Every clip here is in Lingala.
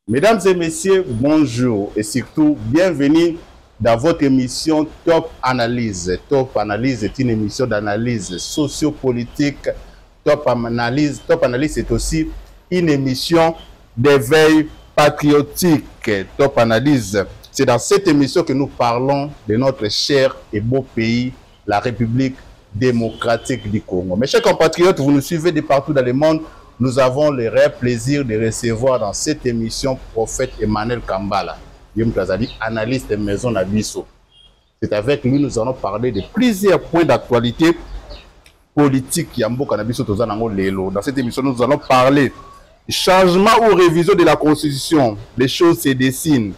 Mesdames et messieurs, bonjour et surtout bienvenue dans votre émission Top Analyse. Top Analyse est une émission d'analyse sociopolitique. Top Analyse est aussi une émission d'éveil patriotique. Top Analyse, c'est dans cette émission que nous parlons de notre cher et beau pays, la République démocratique du Congo. Mes chers compatriotes, vous nous suivez de partout dans le monde. Nous avons le réel plaisir de recevoir dans cette émission prophète Emmanuel Kambala, analyste de Maison Nabiso. C'est avec lui que nous allons parler de plusieurs points d'actualité politique. Dans cette émission, nous allons parler changement ou révision de la Constitution. Les choses se dessinent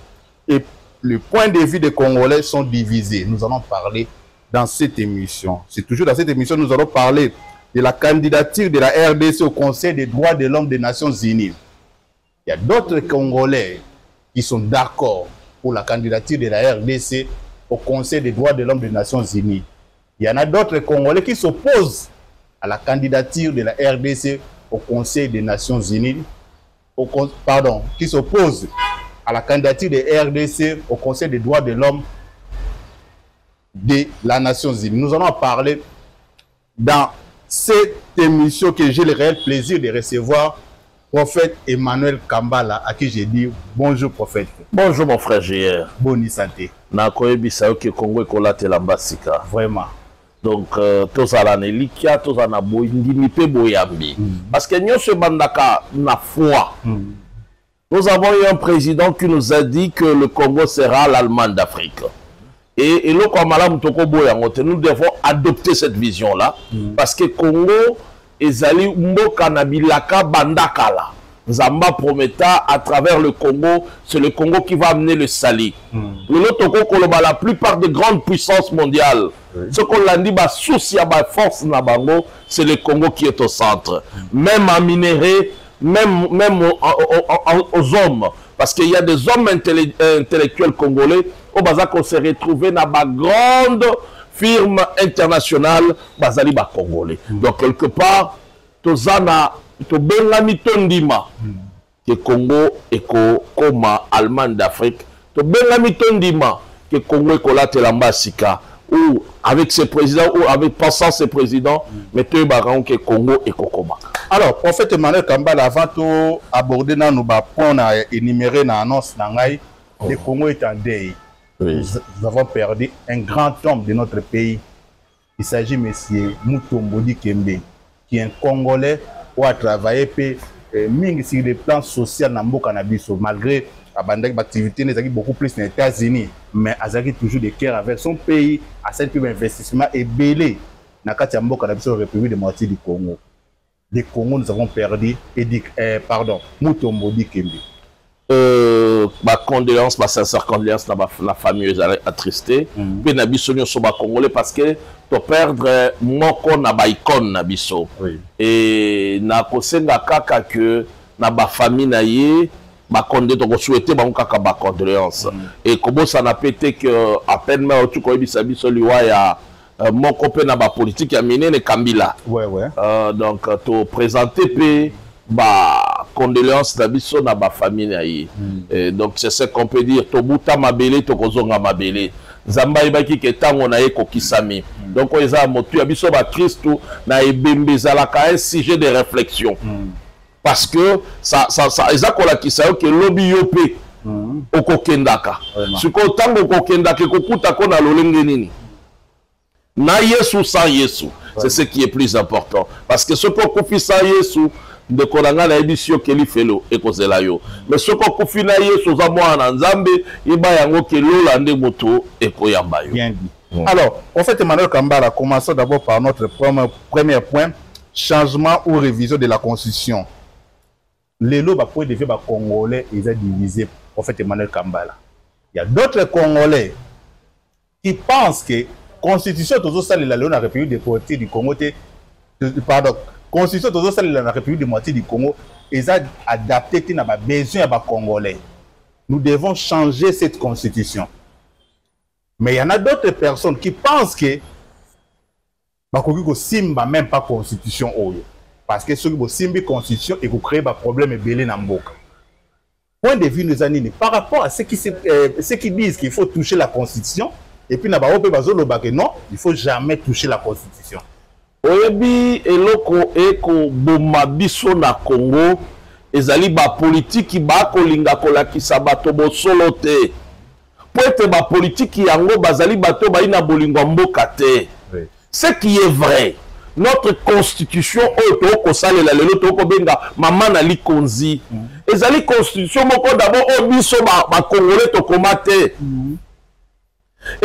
et les points de vue des Congolais sont divisés. Nous allons parler dans cette émission. C'est toujours dans cette émission que nous allons parler de la candidature de la RDC au Conseil des droits de l'homme des Nations Unies. Il y a d'autres Congolais qui sont d'accord pour la candidature de la RDC au Conseil des droits de l'homme des Nations Unies. Il y en a d'autres Congolais qui s'opposent à la candidature de la RDC au Conseil des Nations Unies, qui s'opposent à la candidature de la RDC au Conseil des droits de l'homme de la Nations Unies. Nous allons en parler dans cette émission que j'ai le réel plaisir de recevoir prophète Emmanuel Kambala, à qui j'ai dit bonjour prophète. Bonjour mon frère JR. Bonne santé. Na koyebisa que Congo ekolate la basika. Vraiment. Donc tous à la nelikia, tous à na boyindimi pe boyambi. Parce que nous se bandaka na foi. Nous avons eu un président qui nous a dit que le Congo sera l'Allemagne d'Afrique. Et nous devons adopter cette vision-là. Parce que Congo, ezali mboka na bilaka bandakala. Zamba prometa à travers le Congo, c'est le Congo qui va amener le sali. La plupart des grandes puissances mondiales, ce qu'on l'a dit, force nabango, c'est le Congo qui est au centre. Même en minerai, même aux hommes. Parce qu'il y a des hommes intellectuels congolais au Bazak on s'est retrouvé dans ma grande firme internationale Bazali ba congolais. Donc quelque part, tozana to bengami tondima que Congo eko koma Allemagne d'Afrique. To bengami tondima que Congo eko la mbasika ou avec ses présidents ou avec pensant ses présidents, mais tu baron que Congo eko koma. Alors, prophète Emmanuel Kambala, avant d'aborder nos points énumérés dans l'annonce, le Congo est en deuil. Oui. Nous avons perdu un grand homme de notre pays. Il s'agit de M. Mutombo Dikembe, qui est un Congolais qui a travaillé sur le plan social dans le cannabis, malgré l'activité beaucoup plus aux États-Unis, mais il a toujours des cœurs avec son pays, à cet investissement est belé dans le cannabis de la République démocratique du Congo. Le Congo, nous avons perdu Mutombo Dikembe. Ma condoléance, ma sincère condoléance dans la famille attristée. Puis nabiso nyo so ba congolais parce que to perdre moko na ba icône nabiso. Et na kosenga kaka que na ba famille na ye ba condé to souhaiter ba kaka ba condoléance. Et comment ça n'a pété que à peine mais tu ko bisa biso liwa ya moko pe na ba politique ya minene Kambila. Donc to présenter pe ba condoléances d'abisso na ba famille donc c'est ce qu'on peut dire tobuta mabele to kozonga mabele zamba ibaki ke tango na ye kokisami donc on eza motu abisso ba Christo na ebembezalaka un sujet de réflexion parce que ça eza kola kisayo ke lobby yope okokendaka siko tango kokendaka kokuta ko na lolenge nini na Yesu sans Yesu c'est ce qui est plus important parce que ce qu'on confie sans Yesu de kolanga na édition keli felo ekozela yo mais ce qu'on confie na Yesu za mwana nzambe iba yango ke lola nde moto ekoyamba yo. Bien dit. Alors, en fait Emmanuel Kambala, commençons d'abord par notre premier point, changement ou révision de la Constitution. Les lots point de vue congolais, ils sont divisés. En fait Emmanuel Kambala, il y a d'autres Congolais qui pensent que Constitution toujours ça la loi de la République démocratique du Congo pardon. Constitution de la République démocratique du Congo est adaptée à nos besoins des Congolais. Nous devons changer cette constitution. Mais il y en a d'autres personnes qui pensent que Bakoki Simba même pas constitution. Parce que ceux qui ont Simba constitution et qui créent des problèmes belés dans le point de vue nous anine par rapport à ceux qui disent qu'il faut toucher la constitution et puis na ba ope bazoloba que non, il faut jamais toucher la constitution. Oyebi eloko eko boma biso na Congo ezali ba politique ba kolinga kolakisa bato bosolo te. Po ete ba politique yango bazali bato ba ina bolingo mboka te. Oui. Ce qui est vrai, notre constitution oyo kosalela lelo to ko benga mama na likonzi. Ezali constitution moko d'abord o biso ba congolais to komate.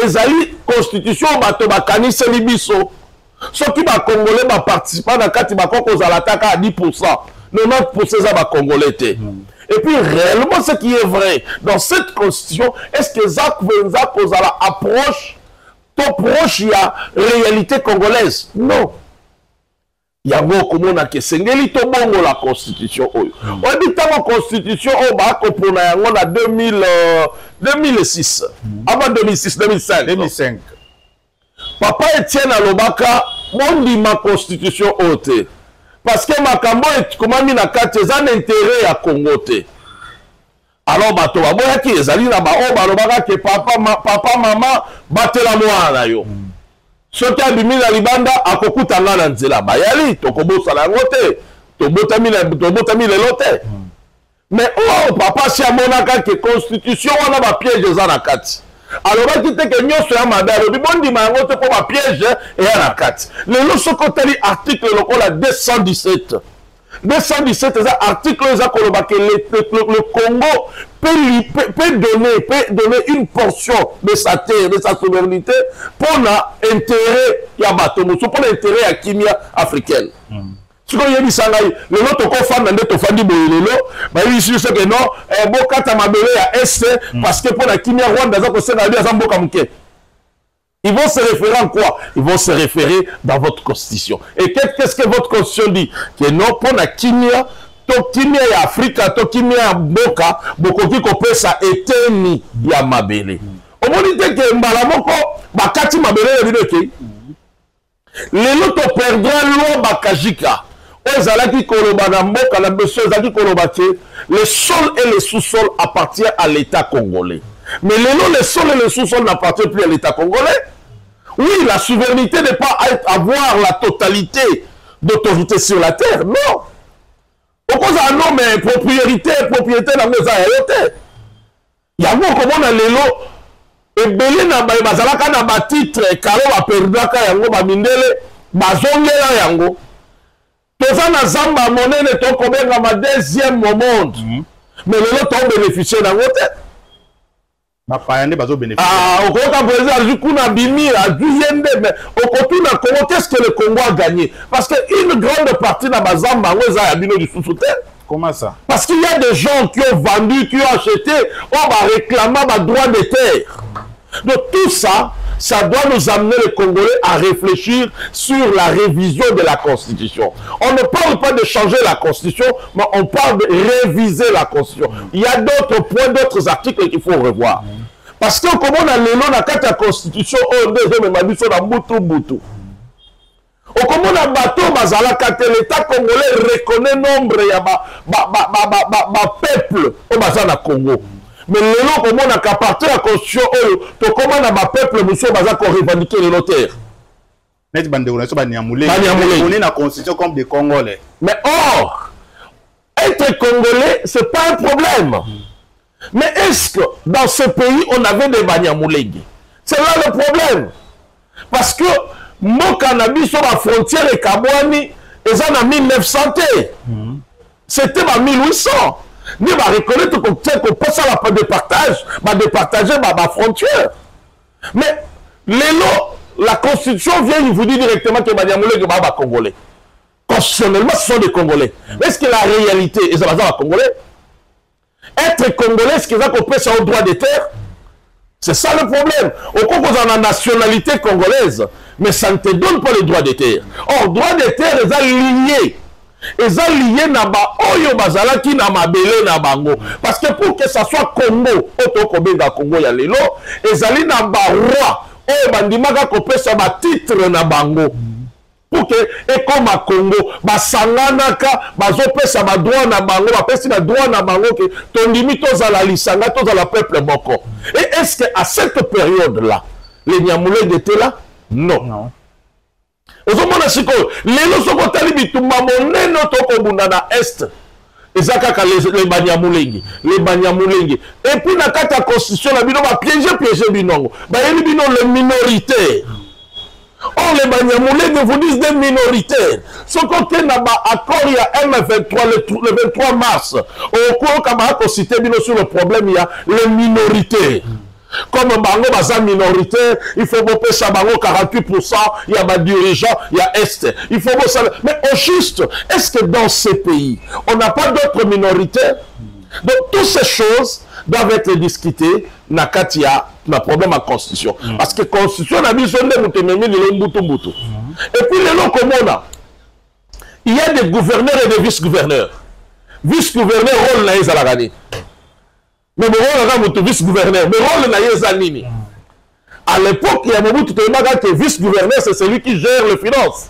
Ezali constitution bato bakanise li biso. Ceux qui va congolais va participer dans kati ba koko za l'attaque à 10%. 90% ça va congolais. Et puis réellement ce qui est vrai dans cette constitution, est-ce que Zak Venza cause à la approche to proche il y a réalité congolaise? Non. Il y a beaucoup de monde qui sengeli to bongo la constitution. On dit que la constitution on va comprendre en 2006 avant 2006 2005. Papa Etienne Alobaka mondi ma constitution haute parce que makambo comment mina kati ezan intérêt à Congo te. Alors bato baboya ki ezali na ba o balobaka ke papa maman batela mwana yo. Soki abimi na libanda akokuta nga na nzela bayali tokobosala yango te tobotami lelo te. Mais oh papa si amonaka ke constitution wana ba piège eza na kati. Alors là qui te que nyonso ya madalo bibondi mango te ko ba piège et ya na kati. Le sokoteli article lokola 217 c'est un article que le Congo peut donner une portion de sa terre, de sa souveraineté pour l'intérêt pour l'intérêt à Kimia africaine. Ce qu'on y a dit, le lot de femme n'a pas fait de ici c'est que non, Bokata Mabele à Est parce que pour la Kimia Rwanda, ils vont se référer en quoi? Ils vont se référer dans votre constitution. Et qu'est-ce que votre constitution dit? Que non, pour la Kimia, to Kimia ya Afrika, to Kimia ya Boka, Bokoki Kope sa eteni ya Mabele. Au moins, il dit que Mbalamoko, Bakati Mabele ya Bideke. Les lotos perdront l'eau Bakajika. Ozalaki Koloba na Mboka, la monsieur Ozalaki Koloba, le sol et le sous-sol appartiennent à l'État congolais. Mais les sols et le sous-sol n'appartiennent plus à l'État congolais. Oui, la souveraineté n'est pas avoir la totalité d'autorité sur la terre, non. Pourquoi ça non, mais propriété dans les aérotés. Il y a beaucoup comment on a l'élo. Et belé na bazalaka na ba titre kalo ba perdaka yango ba mindele bazongela yango. Toza na zamba monene to kobenga ma deuxième monde. Mais l'élo to bénéficier dans côté. Ah, au Congo, qu'est-ce que le Congo a gagné? Parce qu'une grande partie de la Bazamba, comment ça? Parce qu'il y a des gens qui ont vendu, qui ont acheté, on va réclamer un droit de terre. Donc tout ça, ça doit nous amener les Congolais à réfléchir sur la révision de la Constitution. On ne parle pas de changer la Constitution, mais on parle de réviser la Constitution. Il y a d'autres points, d'autres articles qu'il faut revoir. Parce que comme on a l'élo dans la Constitution, on a Butu. Comme on a bateau, l'État congolais reconnaît nombre de peuple au Congo. Mais l'élo, comme on a qu'à partir de la Constitution, comment on a un peuple, monsieur, qu'on revendique les notaires. On est la Constitution comme des Congolais. Mais or, être Congolais, ce n'est pas un problème. Mais est-ce que dans ce pays, on avait des Banyamulegi? C'est là le problème. Parce que mon cannabis sur la frontière et Kabouani, ils en ont 1900. C'était en 1800. Nous va reconnaître qu'on peut ça la départage, départager la frontière. Mais la Constitution vient, il vous dit directement que Banyamulegi est Congolais. Constitutionnellement, ce sont des Congolais. Mais est-ce que la réalité est à Congolais? Être Congolais, est-ce qu'ils ont compris ça au droit des terres? C'est ça le problème. Au Congo, on a la nationalité congolaise, mais ça ne te donne pas le droit des terres. Or, droit des terres, ils sont liés. Ils sont liés na ba oyo bazalaki na mabele na bango. Parce que pour que ça soit Congo, Otokobenga Congo ya lelo, ils sont na ba roi. Oyo bandimaka kopesa ba titre na bango. pour que comme à Congo basanganaka bazopesa ba droit na bango bapesi na droit na bango que ton limite aux la lisanga tous à la peuple boko. Et est-ce que à cette période là les Nyamulenge étaient là? Non. Ozomona siko lelo soko tali bitumba monene toko bunda na est ezaka les Banyamulenge et puis na kata constitution la bino ba piéger binongo ba yeli bino les minoritaires. Or les Banyamulenge vous disent des minoritaires. Ce côté n'a pas accord il y a M23 le 23 mars au cours kama cité bino sur le problème il y a les minorités. Comme Bango Baza minoritaire, il faut que ça Bango 48%, il y a des dirigeants, il y a Est. Il faut que ça. Mais au juste, est-ce que dans ces pays, on n'a pas d'autres minorités? Donc, toutes ces choses doivent être discutées. Nakatia, un problème à la Constitution. Parce que la Constitution, on a besoin de Mbutu. Et puis, les locaux, il y a des gouverneurs et des vice-gouverneurs. Vice-gouverneur, rôle naïs à la gagner. Mais le rôle vice-gouverneur, le rôle naïs nini. À l'époque, il y a Mobutu que vice-gouverneur, c'est celui qui gère les finances.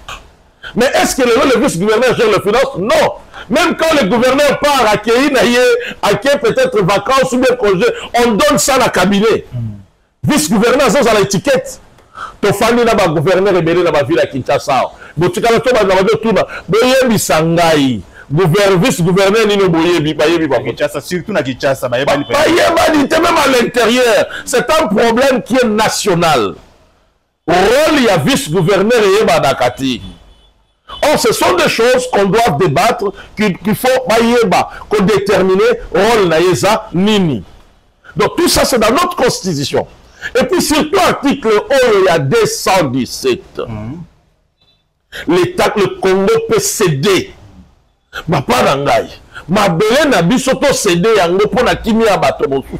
Mais est-ce que le vice-gouverneur gère les finances? Non. Même quand le gouverneur part accueillir peut-être vacances ou bien congés, on donne ça à la cabinet. Vice-gouverneur, c'est à l'étiquette. Tu famille n'a pas gouverneur et belé dans ma ville à Kinshasa. Mais tu as tout vice-gouverneur ni boyebi Kinshasa surtout na Kinshasa même à l'intérieur. C'est un problème qui est national. Rôle il y a vice-gouverneur et Badakati. Or, ce sont des choses qu'on doit débattre, qu'il faut qu'on détermine rôle naïsa nini. Donc tout ça c'est dans notre constitution. Et puis surtout article 1 il y a 217. L'État, le Congo peut céder. Ma pas d'angaï. Ma belé n'a bisoto cédé yango pour na kimi ya bato mosusu.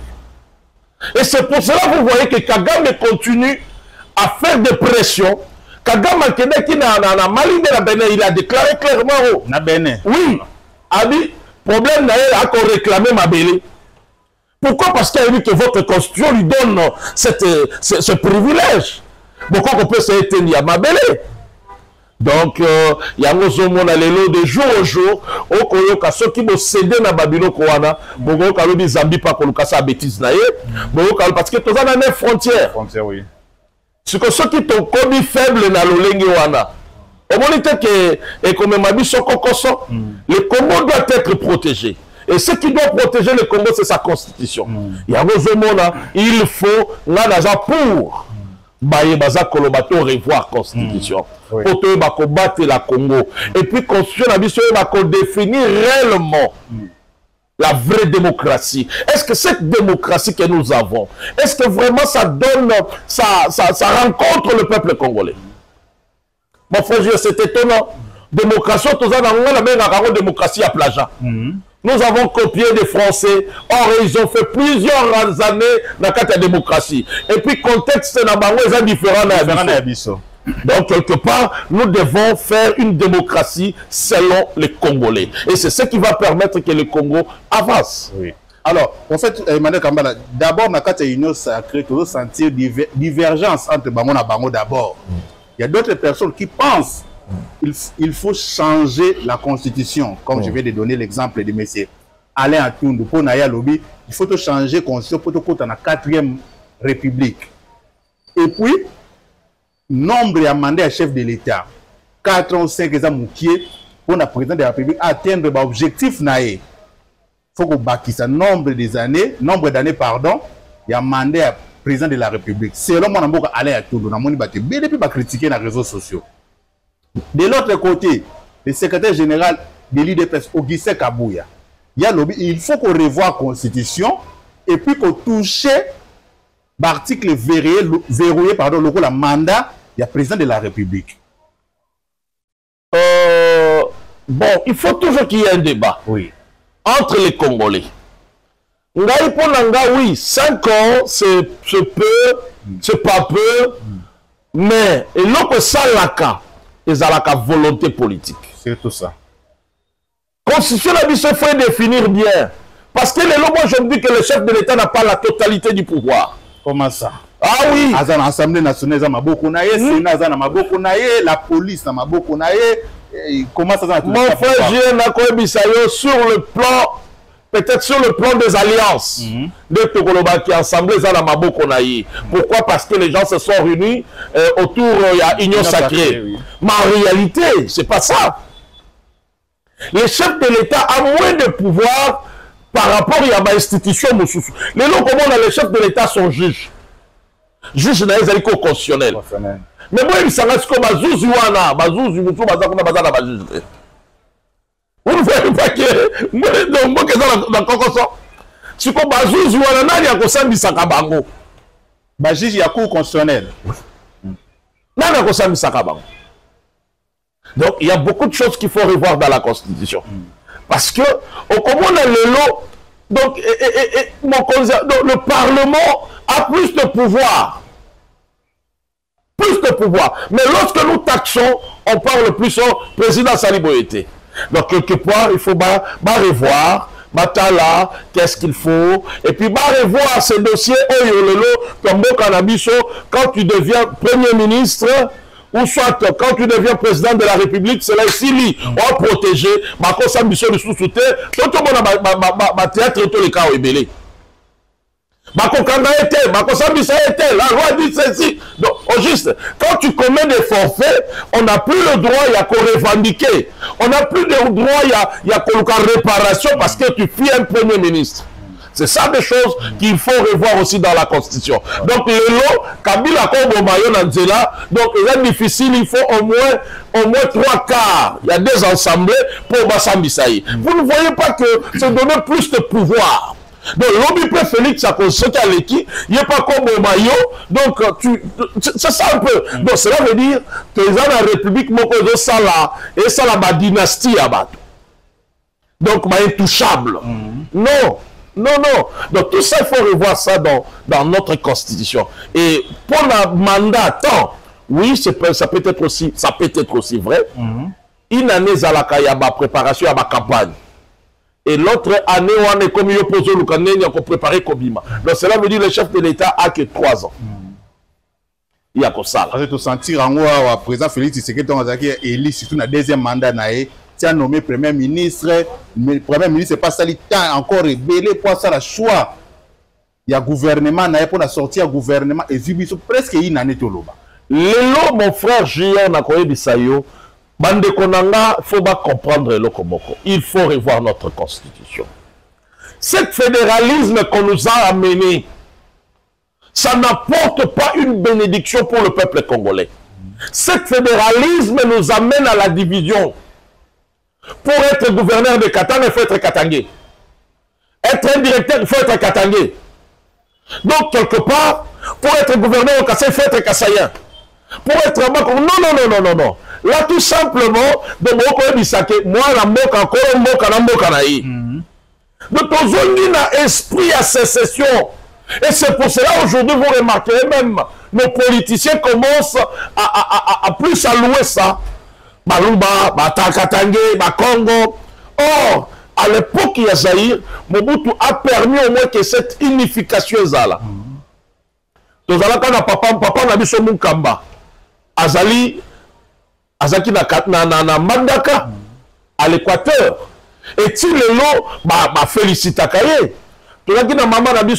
Et c'est pour cela que vous voyez que Kagame continue à faire des pressions. Kagame qui na Mali de la Bénin, il a déclaré clairement. Na Bénin. Oui. A dit, problème n'a pas qu'on réclame ma belé. Pourquoi? Parce qu'il a dit que votre constitution lui donne ce privilège. Pourquoi qu'on peut s'éteindre à ma belé? Donc, il y a un lot de jour au jour, au Koyoka, ceux qui vont céder dans Babylone, Bogoka, le Zambie, pas qu'on casse la bêtise, parce que tous en frontières. Oui. Ce que ceux qui sont commis faibles dans le Lenguana, au moment que, et comme Mabi Sokokoso, le Congo doit être protégé. Et ce qui doit protéger le Congo, c'est sa constitution. Il y a un il faut, là, pour. Baza Kolobato revoir constitution pour combattre la Congo et puis constitution va définir réellement la vraie démocratie. Est-ce que cette démocratie que nous avons, est-ce que vraiment ça donne ça rencontre le peuple congolais? Mon frère, c'est étonnant. Démocratie, tout ça dans la même démocratie à plagiat. Nous avons copié des Français. Or, ils ont fait plusieurs années dans la démocratie. Et puis, le contexte est différent. Donc, quelque part, nous devons faire une démocratie selon les Congolais. Et c'est ce qui va permettre que le Congo avance. Oui. Alors, en fait, Emmanuel Kambala, d'abord, dans la union sacrée, tu dois sentir divergence entre Bango et Bango d'abord. Il y a d'autres personnes qui pensent il faut changer la constitution, comme je viens de donner l'exemple de M. Alain Atundu pour Naya Lobby. Il faut changer la constitution pour que la 4e République. Et puis, nombre de mandats à chef de l'État, 4 ou 5 ans pour le président de la République atteindre l'objectif. Il faut que ça nombre d'années, pardon, il y a mandat à président de la République. Selon moi, je Alain Atundu, je vais critiquer les réseaux sociaux. De l'autre côté, le secrétaire général de l'IDPS, Augustin Kabouya, il faut qu'on revoie la constitution et puis qu'on touche l'article verrouillé, pardon, le mandat du président de la République. Bon, il faut toujours qu'il y ait un débat entre les Congolais. Oui, 5 ans, c'est peu, c'est pas peu, mais l'autre, ça l'a cas. Ils ont la volonté politique. C'est tout ça. Constitution, il faut définir bien. Parce que moi, je me dis que le chef de l'État n'a pas la totalité du pouvoir. Comment ça? Ah oui. Azan Assemblée nationale za maboko na ye, Sénat za na maboko na ye, la police na maboko na ye. Comment ça va? Mon frère Julien Nakoyebisayo, sur le plan, peut-être sur le plan des alliances, de Tokoloba qui assemblée za na maboko na ye. Pourquoi? Parce que les gens se sont réunis autour, il y a union sacrée. Oui. Mais en réalité, c'est pas ça. Les chefs de l'État a moins de pouvoir par rapport à l'institution. Les gens, comment les chefs de l'État sont juges. Juges dans les alliés constitutionnels. Mais moi, il s'en reste comme Bazouzi Wana, Bazouzi Moussou, Bazakuna, Bazana, Bazouzi. Vous ne voyez pas que. Moi, que ça dans le Congo, c'est comme Bazouzi Wana, il y a comme ça, Misaka Bango. Bazouzi, il y a cours constitutionnel. Non, il y a comme ça, Misaka Bango. Donc, il y a beaucoup de choses qu'il faut revoir dans la Constitution. Parce que, au comment on a le lot, donc, le Parlement a plus de pouvoir. Plus de pouvoir. Mais lorsque nous taxons, on parle plus au président Sali Boyete. Donc, quelque part, il faut revoir. Batala, qu'est-ce qu'il faut? Et puis, revoir ces dossiers, comme Canabiso, quand tu deviens Premier ministre, ou soit quand tu deviens président de la République, c'est là ici, on va protéger, ma consommation de sous-souté, tout le monde a théâtre, tous les cas au Ebélé. Ma consommation était, la loi dit ceci. Donc, au juste, quand tu commets des forfaits, on n'a plus le droit, il y a qu'à revendiquer. On n'a plus le droit, il y a qu'à réparation parce que tu fuis un Premier ministre. C'est ça des choses qu'il faut revoir aussi dans la Constitution. Donc, le lot, Kabila Kombo Nanzela, donc c'est difficile, il faut au moins 3 quarts. Il y a des assemblées pour Bassambisaï. Vous ne voyez pas que c'est donner plus de pouvoir. Donc, l'objet Félix, ça constate à l'équipe, il n'y a pas comme au maillot, donc c'est ça un peu. Donc, cela veut dire que les gens de la République, Mokozo Sala, et ça la dynastie à donc, intouchable. Non. Non. Donc tout ça, il faut revoir ça dans notre constitution. Et pour le mandat temps, oui, ça peut être aussi vrai. Une année, il y a ma préparation à ma campagne. Et l'autre année, on est comme il pose le canet, il y a préparé Kobima. Donc cela veut dire que le chef de l'État a que 3 ans. Il y a que ça. Parce que tu sentir en haut, président Félix Tshisekedi est élu surtout dans le 2e mandat. Tu as nommé Premier ministre, mais le Premier ministre n'est pas sali tant encore rebellé pour ça le choix. Il y a gouvernement, pour la sortie du gouvernement, et presque une année tout là-bas. Lelo, mon frère Julien Nakoyebisayo, Bande Konanga, il faut pas comprendre le Komoko. Il faut revoir notre constitution. Ce fédéralisme qu'on nous a amené, ça n'apporte pas une bénédiction pour le peuple congolais. Ce fédéralisme nous amène à la division. Pour être gouverneur de Katanga, il faut être katangé. Être un directeur, il faut être katangé. Donc, quelque part, pour être gouverneur au Kassai, il faut être kassaïen. Pour être non. Là, tout simplement, de moi, la moka, encore moka, na moka na yi. Donc, on a un esprit à sécession. Et c'est pour cela, aujourd'hui, vous remarquerez même, nos politiciens commencent à plus allouer ça. Baluba, Batakatangé, Bakongo. Or, à l'époque, il y a Zahir, Mobutu a permis au moins que cette unification soit là. Donc, quand papa n'a pas mon Kamba, Azaki na Mandaka, à l'Équateur. Et si le lot, félicite à Kaye. Donc, na maman n'a pas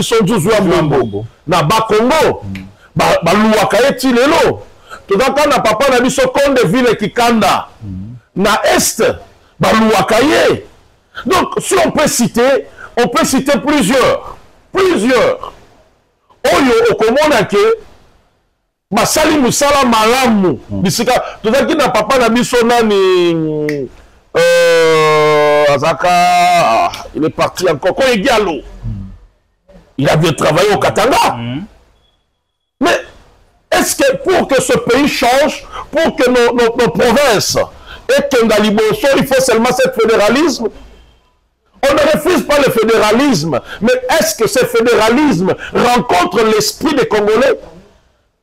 son Djouzoua Mbombo, na Bakongo, Baloua Kaye, ti le lot. Tout d'un coup, papa n'a mis son compte de ville qui kanda. Na Est, Balouakaye. Donc, si on peut citer plusieurs. Oyo, okomona ke, Masali Moussala Malamu. Bisika, tout d'un coup, papa n'a mis son nani. Azaka, il est parti encore. Il a bien travaillé au Katanga. Mais, est-ce que pour que ce pays change, pour que nos provinces aient Kendaliboso, il faut seulement ce fédéralisme? On ne refuse pas le fédéralisme, mais est-ce que ce fédéralisme rencontre l'esprit des Congolais?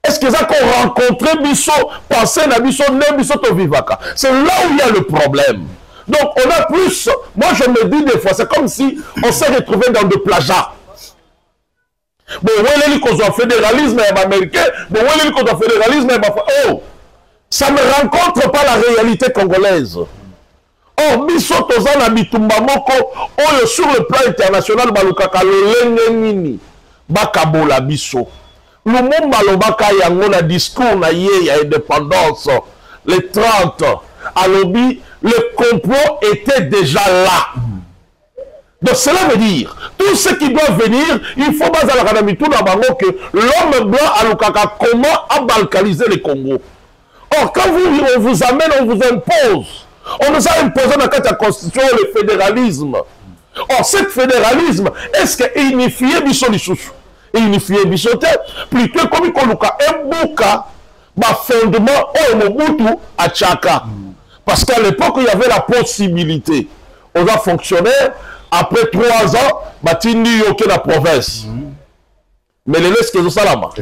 Est-ce que ça qu'on rencontre Bisso, penser à Bisso, ne Bisso to vivaka? C'est là où il y a le problème. Donc on a plus, moi je me dis des fois, c'est comme si on s'est retrouvé dans des plagiats. Bon, on est qu'on soit fédéralisme américain, bon, on est qu'on soit fédéralisme. Oh, ça ne rencontre pas la réalité congolaise. Oh, biso tozana bitumba moko, oh, sur le plan international, balukaka lolenge nini, bakabola biso. Lumumba lobaka yango na discours na ye ya indépendance, les 30, alobi, le complot était déjà là. Donc cela veut dire, tout ce qui doit venir, il faut pas à la que l'homme blanc a le caca comment abalkaliser les Congo. Or, quand on vous amène, on vous impose. On nous a imposé dans la constitution le fédéralisme. Or, ce fédéralisme, est-ce que unifié biso lisusu? Unifié biso tête, plutôt comme il y a un bouca, fondement au Mobutu à Tchaka. Parce qu'à l'époque, il y avait la possibilité aux fonctionnaires. Après 3 ans, Batindi yoke la province. Mais les laisse que ça salama. Et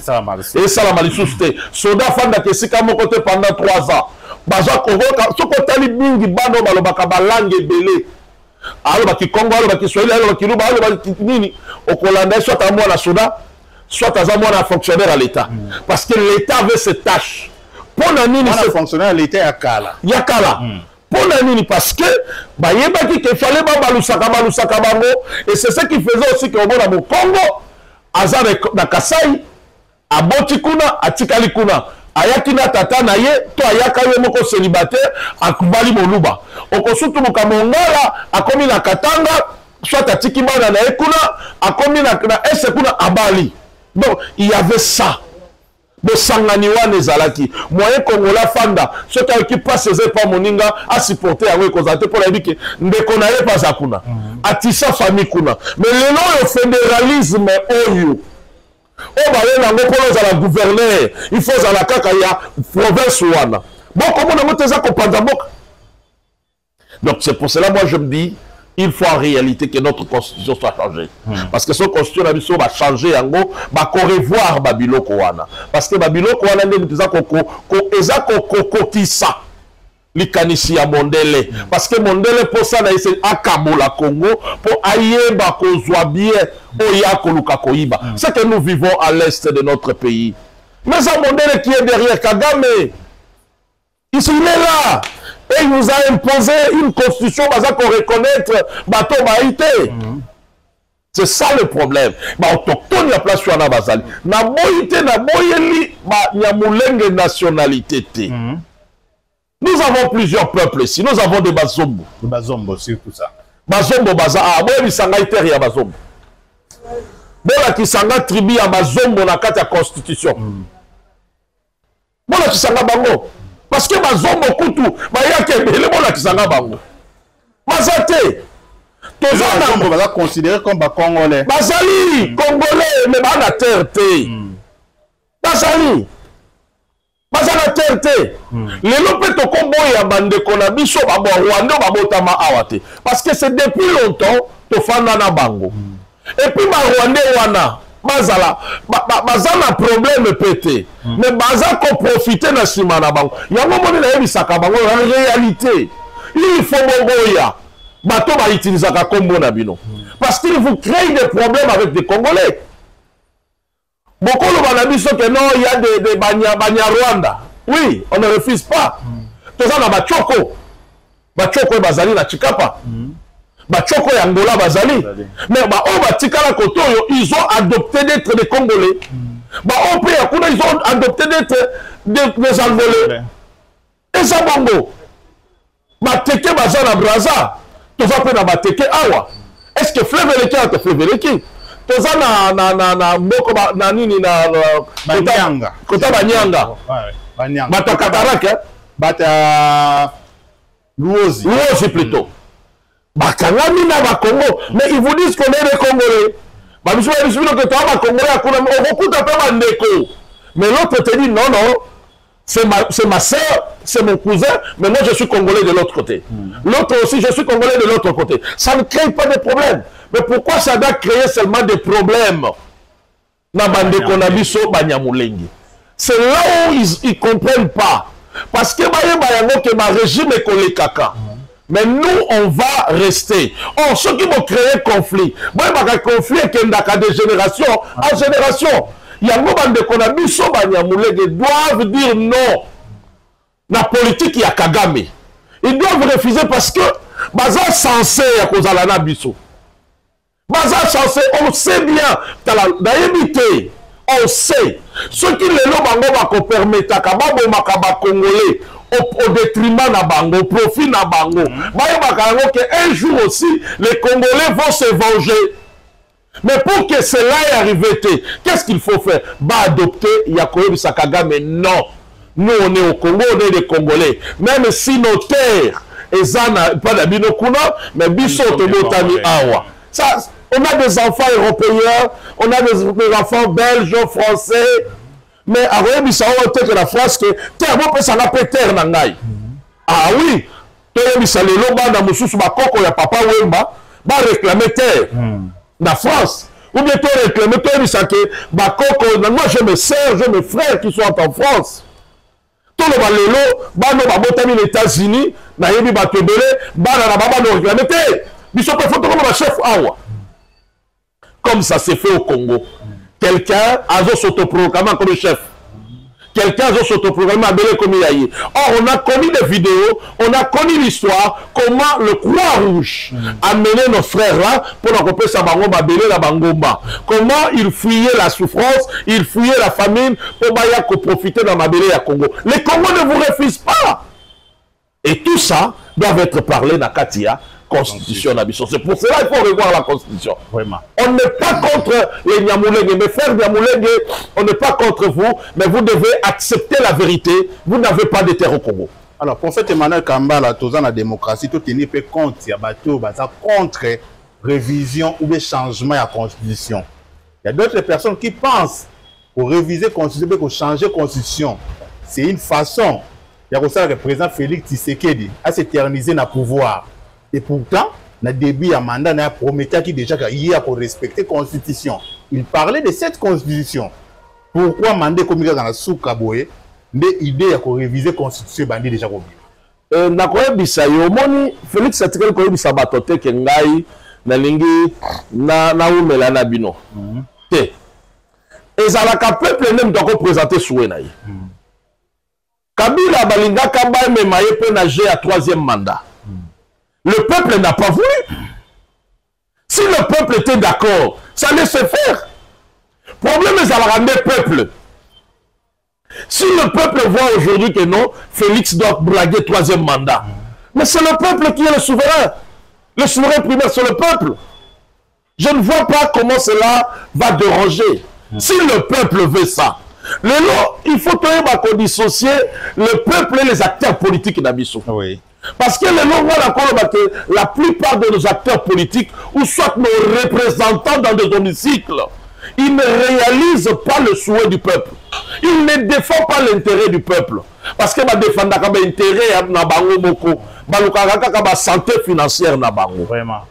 salama li souste. Soda fanda que si comme côté pendant 3 ans. Baza Congo, ce côté li bingi bano balobaka balangue belé. Alors baki Congo, alors baki Swahili, alors baki Luba, alors baki nini. Au Kolanda soit à moi la soda, soit à moi la fonctionnaire à l'État. Parce que l'État avait ses tâches. Pour la nini ce fonctionnaire à l'État Yakala. Yakala. Parce que il fallait balusaka bango et c'est ce qui faisait aussi que au Congo azar na Kasai aboti kuna atikali kuna ayaki na tata na ye to ayaka ye moko célibataire akubali moluba okosutu mukamongala akomi na Katanga soit atiki bana na ekuna akomi na ese kuna abali. Donc il y avait ça. Bosanganiwa nezalaki moyen Congola fanda ce qui passe ses pas moninga à supporter à kozate pour la dire que ndeko na ye pas akuna atisa famille kuna mais le nom le fédéralisme oyo o ba ye nango ko za la gouverneur il faut za la kaka ya province wana bon comment on moteza ko panda boka. Donc c'est pour cela moi je me dis il faut en réalité que notre constitution soit changée. Parce que son constitution va changer en gros, va revoir Babiloko wana. Parce que Babiloko wana kokokisa likanisi ya Mondele. Parce que Mondele pour ça c'est akabola Congo pour ayeba kozwa bien oya koluka koiba. C'est que nous vivons à l'est de notre pays. Mais ça Mondele qui est derrière Kagame, il est là. Et il nous a imposé une constitution pour reconnaître Bato Baïté. C'est ça le problème. Autochtone la place sur la Bazali. Na boïté, na boyeli, nyamulenge nationalité. Nous avons plusieurs peuples ici. Nous avons des Bazombo. Des Bazombo, c'est tout ça. Bazombo, Baza. Ah, bon, il s'en a été à Bazombo. Bon, là, qui s'en a tribu à Bazombo, na kata constitution. Bon, là, qui s'en a bango. Parce que Bazombo Koutou, Bayake, les gens qui s'en bango. Mazate. On va considérer comme Congolais. Bazali, Congolais, mais Bana terre. Bazali. Bazala terre. Les lopes to combo ya bande konabiso babo Rwanda babotama awate. Parce que c'est depuis longtemps to fanda na bango. Et puis ma Rwanda wana. Bazala, bazala problème pété. Mais baza ko profiter na sima na bango. Yango moni na yebisaka bango en réalité. Il faut bongoya. Bato ba utilisaka kombo na bino. Parce qu'il vous crée des problèmes avec des Congolais. Beaucoup de banabiso que non, il y a des Banya Rwanda. Oui, on ne refuse pas. Tout ça na Bachoko. Bachoko bazali na Chikapa. Bachoko et Angola bazali. Mais ils ont adopté d'être des Congolais. Ils ont adopté d'être des Angolais. Et ça bongo. Bateke bazala braza. Tu vas prendre bateke awa. Est-ce que Fleveleki a te Fleveleki? Tu vas na mboko na nini na Banyanga. Kota Banyanga. Banyanga. Bata Kataraka. Bata Luozi. Luozi plutôt. Bakangami na Bakongo, mais ils vous disent qu'on est des Congolais. Mais l'autre te dit non, non, c'est ma soeur, c'est mon cousin, mais moi je suis Congolais de l'autre côté. L'autre aussi, je suis Congolais de l'autre côté. Ça ne crée pas de problème. Mais pourquoi ça doit créer seulement des problèmes? C'est là où ils ne comprennent pas. Parce que le régime est collé caca. Mais nous, on va rester. Or, ceux qui vont créer conflit, moi, il y a un conflit qui est de génération en génération. Il y a un moment qu'on a mis sur doivent dire non. La politique, il y a Kagame. Ils doivent refuser parce que Baza censé à cause de la Bisso. Baza censé, on sait bien, on sait. Ceux qui les lots permettent à Kababo Congolais au détriment na bango, au profit na bango. Un jour aussi, les Congolais vont se venger. Mais pour que cela ait arrivé, qu'est-ce qu'il faut faire? Adopter Yakoyebi Sakagame, mais non. Nous, on est au Congo, on est des Congolais. Même si nos terres, pas d'Abinokuna, mais Bisso Tobotami Awa. Ça, on a des enfants européens, on a des enfants belges, français. Mais à Royaume-Bissau, on a la phrase que terre, on peut s'en appeler terre nangai. Ah oui, Royaume-Bissau, les lobas, dans Moussous, Bakoko, il y a papa Wemba, va réclamer terre. La France. Ou bien tu réclamer, que Bakoko, moi j'ai mes sœurs, j'ai mes frères qui sont en France. Tout le balelo, bano babotami les États-Unis, na yebi batebele, bana na baba no réclamer terre. Biso peut photo comme chef awa. Comme ça s'est fait au Congo. Quelqu'un a s'autoproclamé comme chef. Quelqu'un a s'autoproclamé comme il. Or, on a connu des vidéos, on a connu l'histoire, comment le Croix-Rouge a mené nos frères là pour occuper sa bangomba, belé la bangomba. Comment ils fuyaient la souffrance, ils fuyaient la famine pour profiter dans ma belé à Congo. Les Congos ne vous refusent pas. Et tout ça doit être parlé dans Katia. Constitution d'Abisson. C'est pour cela qu'il faut revoir la Constitution. Vraiment. On n'est pas contre les Nyamoulengue, mes frères Nyamoulengue, on n'est pas contre vous, mais vous devez accepter la vérité. Vous n'avez pas de terre au Congo. Alors, prophète Emmanuel Kambala, tout la démocratie, tout est peu contre, il y a bateau, contre révision ou des changements à la Constitution. Il y a d'autres personnes qui pensent pour réviser la Constitution, pour changer la Constitution. C'est une façon. Il y a aussi le président Félix Tshisekedi à s'éterniser dans le pouvoir. Et pourtant, dans le début, il y a un mandat, il y a un prometteur qui déjà pour respecter la Constitution. Il parlait de cette Constitution. Pourquoi mandat comme dans la sous-Kaboé, l'idée de réviser la Constitution est déjà combien? Nakoyebisa yo moni Félix Tshisekedi koyebisa batote ke ngai na lingi na umela na bino. Te. Ezalaka peuple même doit présenter souhait na ye. Kabila balinga kamba memaye pe na à troisième mandat. Le peuple n'a pas voulu. Si le peuple était d'accord, ça allait se faire. Problème est à la ramener peuple. Si le peuple voit aujourd'hui que non, Félix doit blaguer troisième mandat. Mais c'est le peuple qui est le souverain. Le souverain primaire, c'est le peuple. Je ne vois pas comment cela va déranger. Si le peuple veut ça, il faut dissocier le peuple et les acteurs politiques d'Abissou. Oui. Parce que la plupart de nos acteurs politiques, ou soit nos représentants dans des hémicycles, ils ne réalisent pas le souhait du peuple. Ils ne défendent pas l'intérêt du peuple. Parce qu'ils défendent l'intérêt de la santé financière. Vraiment.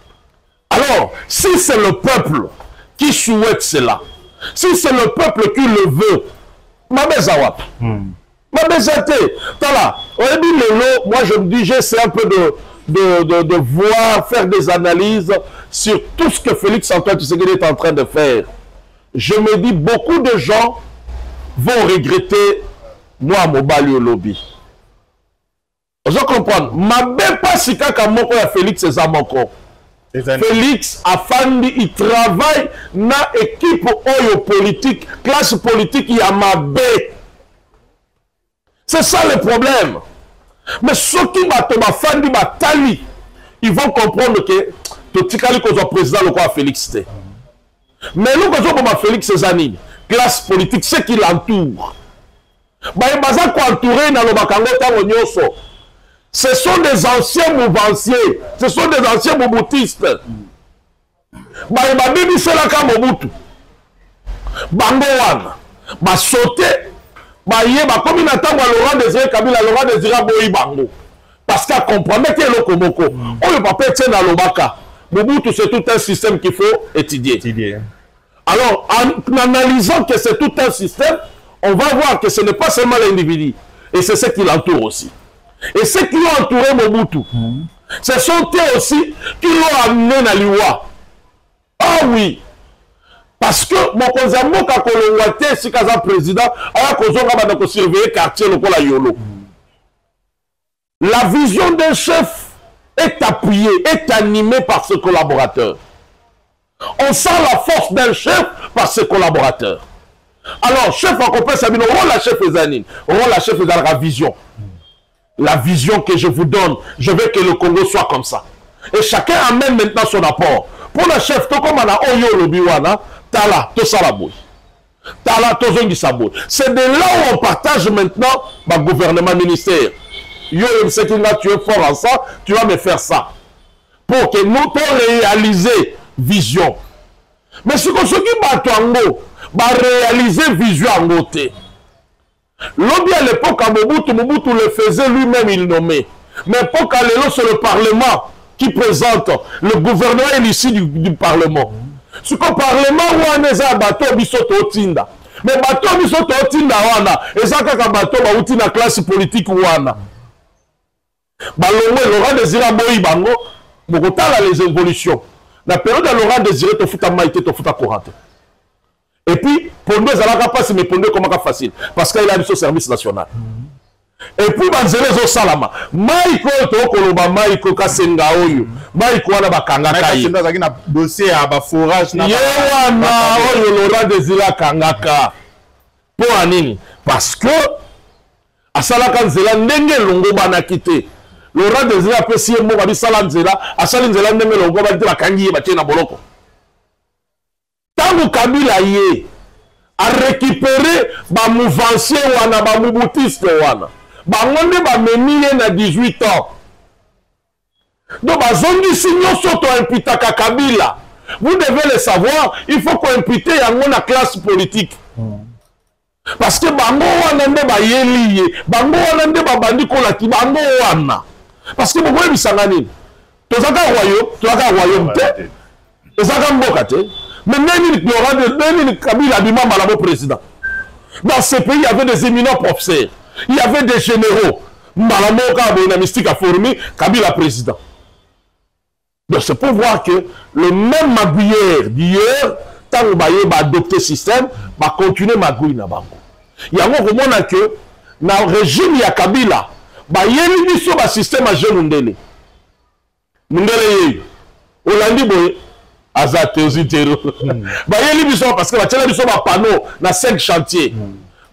Alors, si c'est le peuple qui souhaite cela, si c'est le peuple qui le veut, moi je me dis, j'essaie un peu de voir, faire des analyses sur tout ce que Félix Antoine Tshisekedi est en train de faire. Je me dis, beaucoup de gens vont regretter moi, Mobali au lobby. Je comprends. Ma belle pas si Kakamoko a Félix et Zamoko. Félix Afandi, il travaille dans l'équipe politique, classe politique, il y a ma belle. C'est ça le problème. Mais ceux qui Afandi, Tali, ils vont comprendre que le président le Félix. Mais nous, quand on Félix Zanini, classe politique, c'est qui l'entoure. Ce sont des anciens mouvanciers, ce sont des anciens mobutistes. Babibi c'est la Mobutu. Bangowan, sauté, comme il attend Laurent Désiré Kabila, Laurent Désiré Boyi Bango. Parce qu'à comprendre que le Komoko, on ne peut pas être dans l'Obaka. Mobutu, c'est tout un système qu'il faut étudier. Alors, en analysant que c'est tout un système, on va voir que ce n'est pas seulement l'individu, et c'est ce qui l'entoure aussi. Et ceux qui ont entouré Mobutu, Ce sont eux aussi qui l'ont amené à l'Iwa. Ah oui. Parce que mon konzambo ka kolongwate si kaza président a kozonga bana ko surveiller quartier lokola yolo. La vision d'un chef est appuyée, est animée par ses collaborateurs. On sent la force d'un chef par ses collaborateurs. Alors, chef en complet, ça veut dire la chef Ezanine, la chef dans la vision. La vision que je vous donne, je veux que le Congo soit comme ça. Et chacun amène maintenant son apport. Pour le chef, tout comme on a Oyo Lobiwana, Tala, tout ça la bouille. Tala, tout ça bouille. C'est de là où on partage maintenant le gouvernement ministère. Yo, c'est que là, tu es fort en ça, tu vas me faire ça. Pour que nous puissions réaliser vision. Mais ce que ce qui va réaliser vision en côté. Lobby à l'époque, Mobutu le faisait lui-même, il nommait. Mais pour qu'à l'époque, c'est le Parlement qui présente. Le gouvernement est l'issue du Parlement. Ce que le Parlement, on est un bateau, bisoto otinda. Mais bateau, bisoto otinda, et ça, quand bateau, on a classe politique, ouana. Balongwe, Laurent Désiré Boyi Bango, Bogota les évolutions. La période de Laurent Désiré, tu fous à maïté, tu fous à courante. Et puis, pour nous, ça va pas mais pour nous, comment facile. Parce qu'il a eu son service national. Et puis, Banzele Zo Salama. Maïko, Tokoloba, Maïko, Kasenga Oyo. Maïko, Wana Bakangaka. Il y a un dossier à forage. Yewana, Oyo, Laurent Désiré Kangaka. Pour Anini. Parce que, à Salaka Nzela, Nenge Longo Banakite. Laurent Désiré a fait un mot à Salanzela, à Salanzela, Nenge Longo Banakite, Kangi, Batena Boloko. Tant que Kabila y a récupéré ba mouvancier wana ba moubutiste wana ba ngonde ba menye na 18 ans donc ba zongi signo soto impitaka Kabila vous devez le savoir il faut qu'on impite yango na classe politique parce que bango wana nde ba yeliye bango wana nde ba bandi kola ki bango wana parce que bokoye bisanga nini tozaka royaume te tozaka mboka te. Mais même il Kabila Abima Malabo président. Dans ce pays, il y avait des éminents professeurs. Il y avait des généraux. Malabo Kabila mystique a formé Kabila président. Donc c'est pour voir que le même magouillère d'hier, tant que va adopter le système, va continuer magouiller na bango. Il y a un moment que dans le régime ya Kabila, il y a un système à jeune Mundele. Mundele Olandi boye. Azate aussi terreau. Parce que la biso ba panneau na 5 chantiers.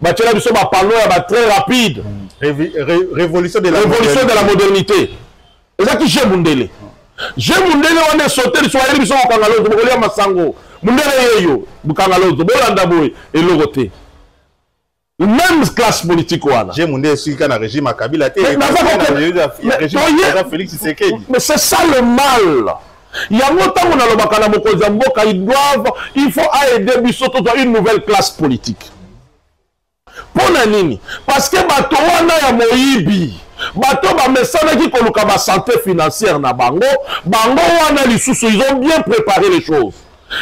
La biso ba panneau très rapide. Révolution de la modernité. Et ça qui j'ai Mundele. J'ai Mundele on est sauté sur la biso ba kangalo de Bolia Masango. Mundele yeyo bukangalo de Bolanda boy et l'oroté. Même classe politique wana. J'ai Mundele sur le régime à Kabila mais c'est ça le mal. Il y a longtemps qu'on a le bakana mokozamboka, il faut aider Bisoto dans une nouvelle classe politique. Pour nini? Parce que bato wana ya moyibi, bato ba mesana qui koluka ba santé financière na bango, bango wana lisusu, ils ont bien préparé les choses.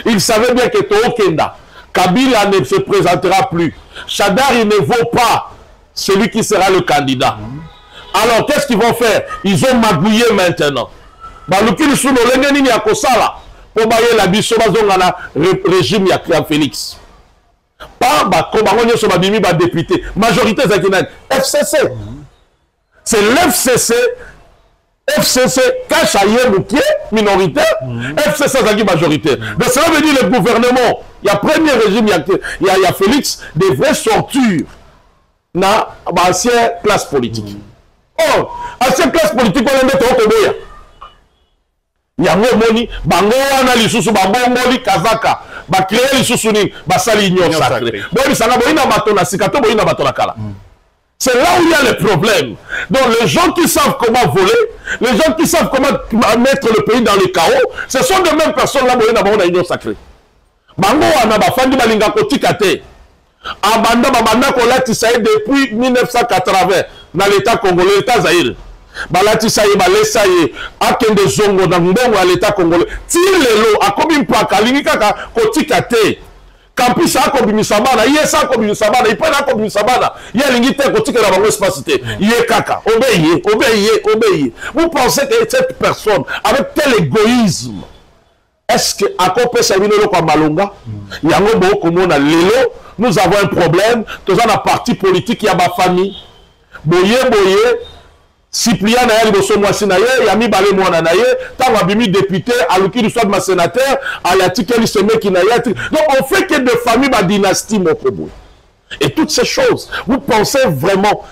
Ils savaient bien que Tookenda, Kabila ne se présentera plus. Chadar il ne vaut pas celui qui sera le candidat. Alors qu'est-ce qu'ils vont faire? Ils ont magouillé maintenant. Balukili sous le lengeni ya kosala pour bailler la biso bazonga na régime ya Félix. Pas ba kobango so babimi ba député majorité zakina FCC. C'est l'FCC. FCC cache ailleurs le pied minoritaire, FCC zaki majoritaire. Donc cela veut dire le gouvernement, il y a premier régime il y a Félix des vraies sortures na ancienne classe politique. Oh, ancienne classe politique on est au Koboya. Yango moni bango wana lisusu babongoli kazaka ba créer lisusu ni basali union sacrée boyi sanga boyina bato na sikato boyina bato na kala. C'est là où il y a le problème. Donc les gens qui savent comment voler, les gens qui savent comment mettre le pays dans le chaos, ce sont de mêmes personnes là boyina bango na union sacrée. Bango wana bafandi balinga kotika te. Abanda babanda ko latisa depuis 1980 dans l'état congolais, l'état Zaïre. Balatisa ye balesa ye akende zongo na mbongo ya l'état congolais ti lelo akomi mpaka alingi kaka kotika te campus a kobimisa bana ye sa kobimisa bana ipa na kobimisa bana ye lingi te kotika na bango espace te ye kaka obeye vous pensez que cette personne avec tel égoïsme est-ce que à copé ça vient le malonga yango boko mona lelo nous avons un problème tous dans la partie politique il y a ma famille boye Cyprien na yali boso mwasi na ye yami balé mwana na ye tant abimi député aluki du soit ma sénateur ayatiki li semeki na ye donc on fait que de famille ba dynastie mon problème et toutes ces choses vous pensez vraiment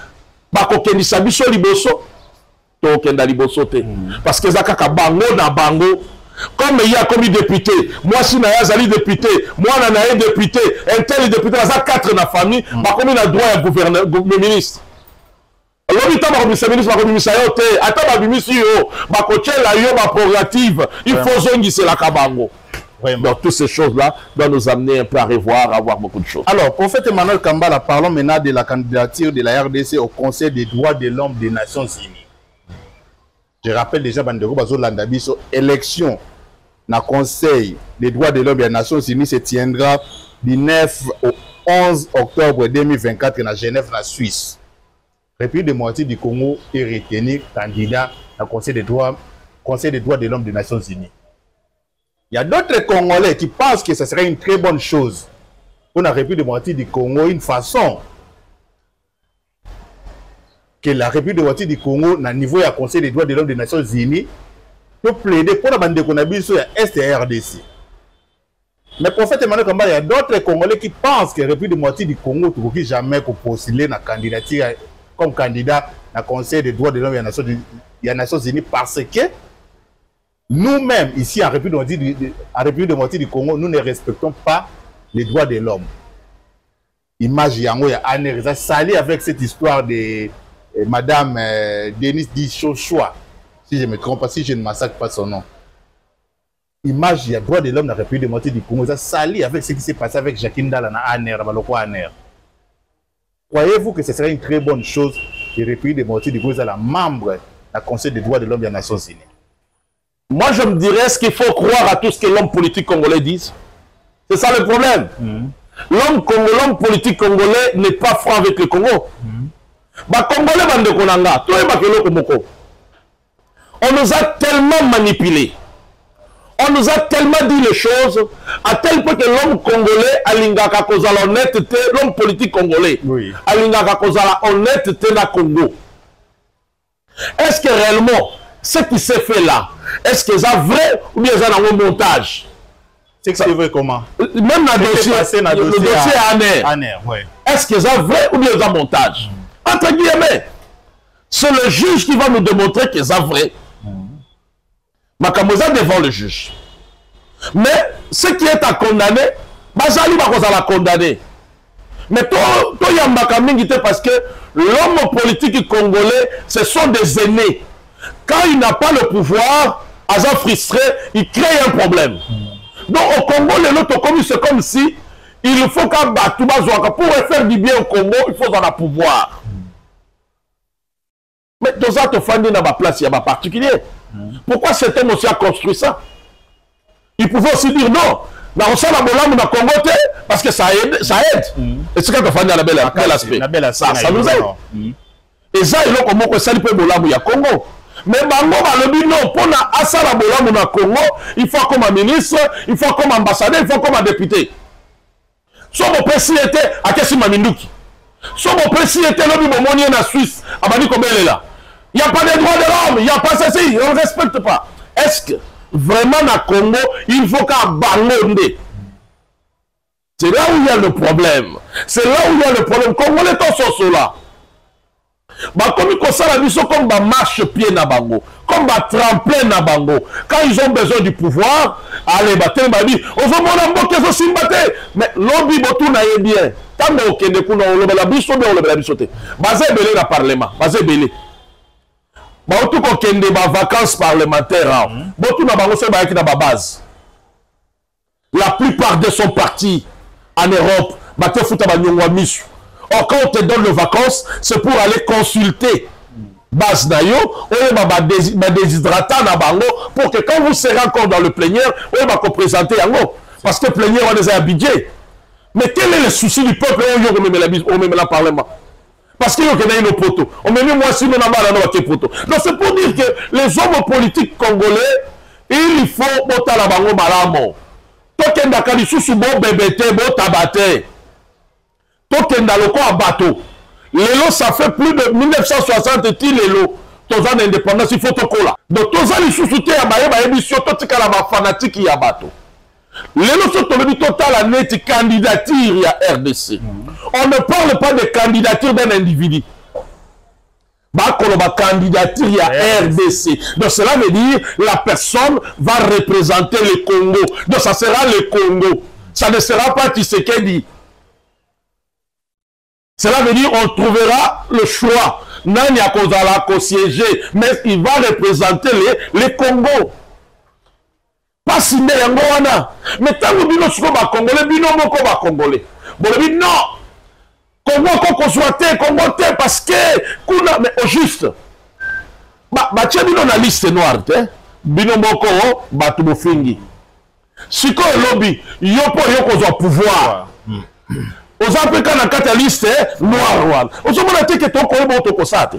ba kokendisa biso liboso to kenda liboso te parce que zakaka bango na bango comme il y a comme député moi si na yazali député moi na ye député un tel député za 4 na famille ba comme na droit à gouverneur ministre. Alors, il y a des ministres qui il faut zonguer la kabango. Donc, toutes ces choses-là doivent nous amener un peu à revoir, à voir beaucoup de choses. Alors, prophète Emmanuel Kambala, parlons maintenant de la candidature de la RDC au Conseil des droits de l'homme des Nations Unies. Je rappelle déjà, Bandero Bazo Landabiso, élection dans le Conseil des droits de l'homme des Nations Unies se tiendra du 9 au 11 octobre 2024 dans Genève, la Suisse. République démocratique du Congo est retenu candidat au Conseil des droits de l'homme des Nations Unies. Il y a d'autres Congolais qui pensent que ce serait une très bonne chose pour la République démocratique du Congo, une façon que la République démocratique du Congo, à niveau du Conseil des droits de l'homme des Nations Unies, peut plaider pour la bande de Konabiso et STRDC. Mais prophète Emmanuel Kambala, il y a d'autres Congolais qui pensent que la République démocratique du Congo ne peut jamais postuler dans la candidature comme candidat au Conseil des droits de l'homme des Nations Unies parce que nous-mêmes, ici en République démocratique du Congo, nous ne respectons pas les droits de l'homme. Image Yango, il y a Aner, sali avec cette histoire de Madame Denise Dichochoa, si je ne me trompe pas, si je ne massacre pas son nom. Image, il y a droit de l'homme dans la République démocratique du Congo, ça sali avec ce qui s'est passé avec Jacqueline Dalana Aner, Baloko Aner. Croyez-vous que ce serait une très bonne chose que la République démocratique du Congo soit la membre du Conseil des droits de l'homme des Nations Unies? Moi, je me dirais ce qu'il faut croire à tout ce que l'homme politique congolais dit. C'est ça le problème. L'homme politique congolais n'est pas franc avec le Congo. Congolais, on nous a tellement manipulés. On nous a tellement dit les choses à tel point que l'homme congolais a l'ingaka kozala honnêteté, l'homme politique congolais a l'ingaka kozala honnêteté na Congo. Est-ce que réellement ce qui s'est fait là, est-ce que c'est vrai ou bien c'est un montage? C'est que c'est vrai comment? Même dans le dossier Aner. Est-ce que c'est vrai ou bien c'est un montage? Entre guillemets, c'est le juge qui va nous démontrer que c'est vrai. Makamoza devant le juge. Mais ce qui est à condamner, Bazali va la condamner. Mais toi, parce que l'homme politique congolais, ce sont des aînés. Quand il n'a pas le pouvoir, Azan frustré, il crée un problème. Donc au Congo, c'est comme si il faut qu'un Batouba pour faire du bien au Congo, il faut en avoir pouvoir. Mais dans cette famille, dans ma place, il y a un particulier. Pourquoi cet homme aussi a construit ça? Il pouvait aussi dire non. Dans le Congo, parce que ça aide. Et c'est quand on fait un bel aspect. Ça nous aide. Et ça, il y a comme ça, il peut y Congo. Mais le but non, pour Asala Bola Congo, il faut comme un ministre, il faut comme ambassadeur, il faut comme un député. Son président était à Kessi Maminduki. Son président était le Bimomoni en Suisse, à Bani Kobelela. Il n'y a pas de droits de l'homme, il n'y a pas ceci, on ne respecte pas. Est-ce que vraiment dans le Congo, il faut qu'à Bangonde? C'est là où il y a le problème. C'est là où il y a le problème. Congolais sont cela. Comme ils considèrent comme un marche-pied na bango, comme un tremplin na bango. Quand ils ont besoin du pouvoir, allez, dit, on va m'en mais l'objet botou n'a bien. Tant que nous avons la biche, on a la biche. Basé belé dans le Parlement, basé belé. Tout kokende ba vacances parlementaires, botou na bango se ba ki na ba base. La plupart de son parti en Europe, ba te futa ba nyongwa misu. Or quand on te donne les vacances, c'est pour aller consulter base nayo, on va déshydrater na bango pour que quand vous serez encore dans le plénière, on va présenter yango parce que plénière on les a budget. Mais quel est le souci du peuple au même la Parlement? Parce qu'il y a une poteau. On met moi si nous n'avons pas la poteau. Donc c'est pour dire que les hommes politiques congolais, il faut botter la bango malamo. Token dakali sous bon bébété, bon tabaté. Token daloko à bateau. L'élo, ça fait plus de 1960 til l'élo. Tous ans d'indépendance, il faut tokola. Donc tous ans, ils sous-soutiennent à Baye émission, tout ce qu'il y a fanatique, il y a bateau. L'élo, c'est total à net candidature, il y a RDC. On ne parle pas de candidature d'un individu. Bah, candidature, il y a RDC. Donc cela veut dire la personne va représenter le Congo. Donc ça sera le Congo. Ça ne sera pas Tshisekedi. Cela veut dire on trouvera le choix. Nani a kozala ko siéger, mais il va représenter les Congo. Pas signé yango wana. Mais tant que bino siko ba Congolais, bino moko ba Congolais. Bon, non. Congo ko soit Congo te parce que kuna mais au juste. Ba tia bino na liste noire te. Bino moko batu bofingi. Siko lobby, yopo yoko zo pouvoir. Aux Africains na kata liste noire. Aux hommes te que ton Congo to kosate.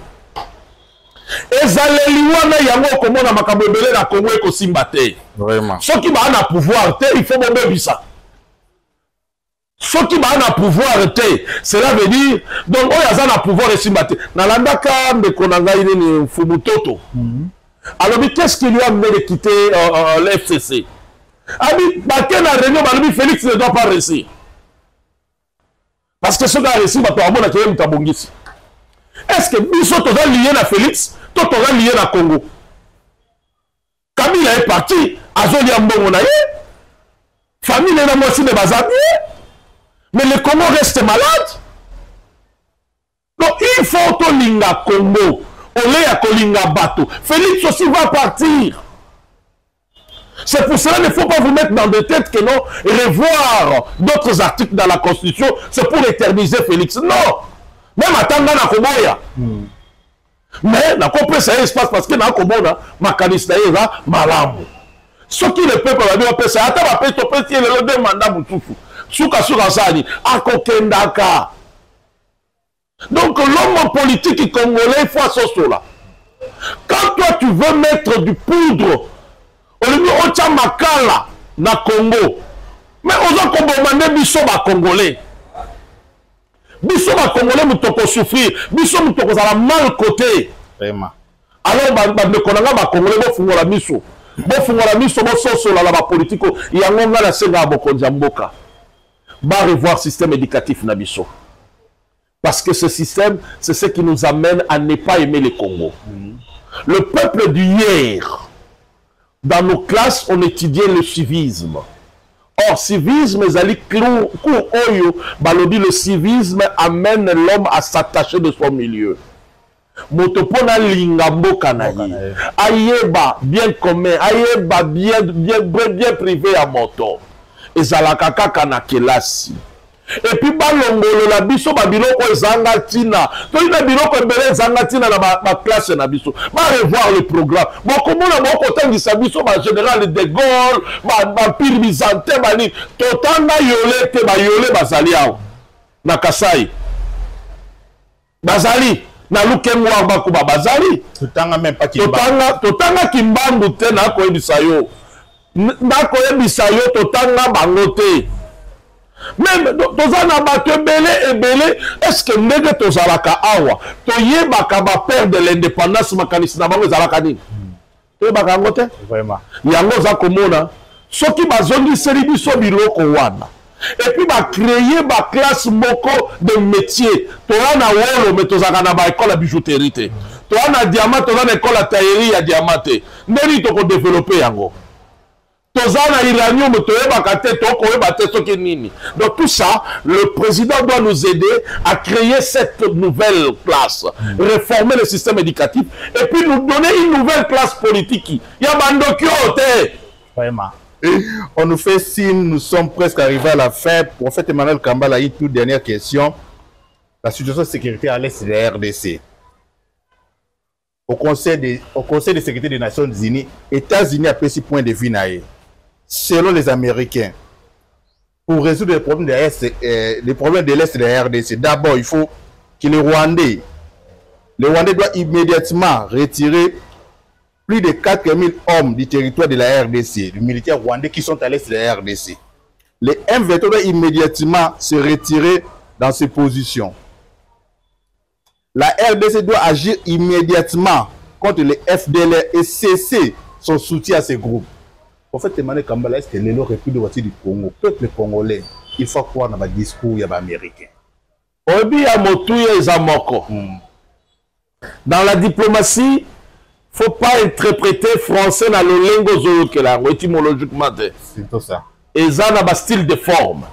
Ezaleli wana yango komona makambo ebele na Congo eko simba te. Vraiment. Ceux qui ba na pouvoir te, il faut bomber bisa. Ceux qui ba na pouvoir te, cela veut dire donc oya za na pouvoir et simba te. Na landaka ndeko na ngai ni Fumutoto. Alors qu'est-ce qui lui a amené de quitter l'FCC? Abi baké na réunion balobi Félix ne doit pas réussir. Parce que ce gars réussi va toi mona ke mutabongisi. Est-ce que biso toza lié na Félix, toza lié na Congo? Kabila est parti, azoli ambongo na ye. Famille na moitié de bazami. Mais le Congo reste malade. Donc il faut to linga Congo. Olé ya kolinga bato. Félix aussi va partir. C'est pour cela qu'il ne faut pas vous mettre dans des têtes que non, revoir d'autres articles dans la Constitution, c'est pour éterniser Félix. Non! Même à Tanga na Koboya. Mais na compris ça espace parce que na Koboya, ma caniste là, malamu. Ce qui le peuple va dire, c'est à ta paix, tu peux tirer le deux mandats Moutoufu. Souka souka sani, à Kokendaka. Donc l'homme politique congolais, il faut associer là. Quand toi tu veux mettre du poudre, au lieu de makala na Congo, mais aux autres Congolais, biso ba Congolais. Biso ba Congolais mutoko souffrir, biso mutoko za mal côté. Vraiment. Alors ne konanga ba Congolais bo fungola miso. Bo fungola miso bo soso la ba politiko, yango nga la senga bokonza mboka. Ba revoir système éducatif na biso. Parce que ce système, c'est ce qui nous amène à ne pas aimer le Congo. Le peuple d'hier, dans nos classes, on étudiait le civisme. Or, civisme, le civisme amène l'homme à s'attacher de son milieu. Motopona lingambo kanayi. Ayeba, bien commun, ayeba, bien privé à moto. Et zalakaka kanakelasi. Et puis balongolo la biso ba biloko ezanga tina to ina biloko ebele ezanga tina na ba classe na biso ba revoir le programme bon komona boko tangisa biso ba général de Gaulle ba pire byzantin ba ni to tanga yole te ba yole bazali awo na Kasai bazali na lukengwa ba ko bazali to tanga même pas kimbangu to tanga kimbangu te na ko ebisa yo na ko ebisa yo to tanga bango te. Même tozana bato ebele est-ce que ndenge tozalaka awa toyebaka ba perdre l'indépendance makanisi na bango ezalaka nini toyebaka yango te vraiment yango za komona soki bazongiseli biso biloko wana et puis ba créer ba classe moko de métier toza na wolo mais tozalaka na ba école ya bijouterie te toza na diamant toza na école ya taillerie ya diamant te ndeni toko développer yango. Donc tout ça, le président doit nous aider à créer cette nouvelle classe, réformer le système éducatif et puis nous donner une nouvelle classe politique. Il y a vraiment. On nous fait signe, nous sommes presque arrivés à la fin. Prophète Emmanuel Kambala, une toute dernière question. La situation de sécurité à l'est de la RDC. Au Conseil de sécurité des Nations Unies, États-Unis a pris ce point de vue. Selon les Américains, pour résoudre les problèmes de l'Est de la RDC. D'abord, il faut que les Rwandais doivent immédiatement retirer plus de 4000 hommes du territoire de la RDC, les militaires rwandais qui sont à l'Est de la RDC. Les M23 doivent immédiatement se retirer dans ces positions. La RDC doit agir immédiatement contre les FDLR et cesser son soutien à ces groupes. En fait, Emmanuel Kambala, est-ce que les République du Congo, peuple congolais, il faut croire dans le discours américain. Obi ya motuya ezamoko. Dans la diplomatie, il ne faut pas interpréter français dans le lingo étymologiquement. C'est tout ça. Et ça a un style de forme.